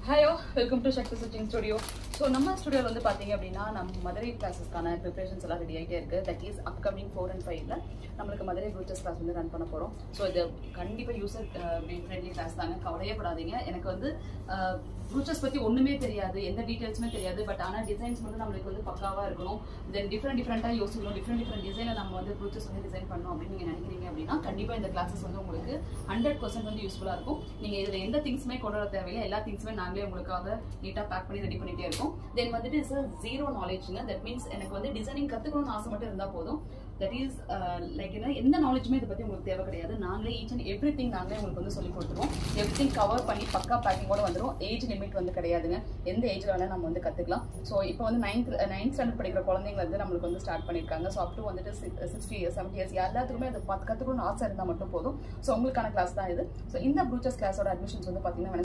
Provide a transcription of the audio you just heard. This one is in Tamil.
Hi all, welcome to Shakti Stitching Studio. So, நம்ம ஸ்டுடியோல வந்து பாத்தீங்க அப்படினா நம்ம மதுரை கிளாसेसக்கான preparations எல்லாம் ரெடி ஆயிட்டே இருக்கு. That is upcoming 4 and 5 ல நமக்கு மதுரை brooches class வந்து ரன் பண்ண போறோம். So இது கண்டிப்பா யூசர் friendly class தாங்க. கவலையே படாதீங்க. எனக்கு வந்து brooches பத்தி ஒண்ணுமே தெரியாது, எந்த டீடைல்ஸ்மே தெரியாது. பட் ஆனா டிசைன்ஸ் வந்து நமக்கு வந்து பக்காவா இருக்கணும். தென் டிஃபரண்டா யோசிக்கணும். டிஃபரண்ட் டிசைன்ல நம்ம வந்து brooches வந்து டிசைன் பண்ணனும் அப்படி நீங்க நினைக்கிறீங்க அப்படினா கண்டிப்பா இந்த கிளாसेस வந்து உங்களுக்கு 100% வந்து யூஸ்ஃபுல்லா இருக்கும். நீங்க இதுல எந்த திங்ஸ்மே கொண்டு வர தேவையில்லை. எல்லா திங்ஸ்மே நாங்களே உங்களுக்காக நீட்டா பேக் பண்ணி ரெடி பண்ணிட்டே இருக்கோம். தென் வந்துட்டு இஸ் ஜீரோ நாலேஜ்ங்க. தட் மீன்ஸ் எனக்கு வந்து டிசைனிங் கத்துக்கணும்னு ஆசை மட்டும் இருந்தா போதும். தட் இஸ் லைக் எந்த நாலேஜுமே இதை பத்தி உங்களுக்கு தேவை கிடையாது. நாங்களே ஈச் அண்ட் எவ்ரிதிங் நாங்களே உங்களுக்கு வந்து சொல்லி கொடுத்துருவோம். எவ்ரிதிங் கவர் பண்ணி பக்கா பேக்கிங்கோட வந்துடும். ஏஜ் லிமிட் வந்து கிடையாதுங்க. எந்த ஏஜ்ல வேணா நம்ம வந்து கத்துக்கலாம். ஸோ இப்போ வந்து நைன்த் ஸ்டாண்டர்ட் படிக்கிற குழந்தைங்க வந்து நம்மளுக்கு வந்து ஸ்டார்ட் பண்ணிருக்காங்க. ஸோ அப் டு வந்துட்டு 60 இயர்ஸ் 70 இயர்ஸ் எல்லாத்துக்குமே அது கத்துக்கணும்னு ஆசை இருந்தா மட்டும் போதும். ஸோ உங்களுக்கான கிளாஸ் தான் இது. ஸோ இந்த ப்ரூச்சஸ் கிளாஸோட அட்மிஷன்ஸ் வந்து பாத்தீங்கன்னா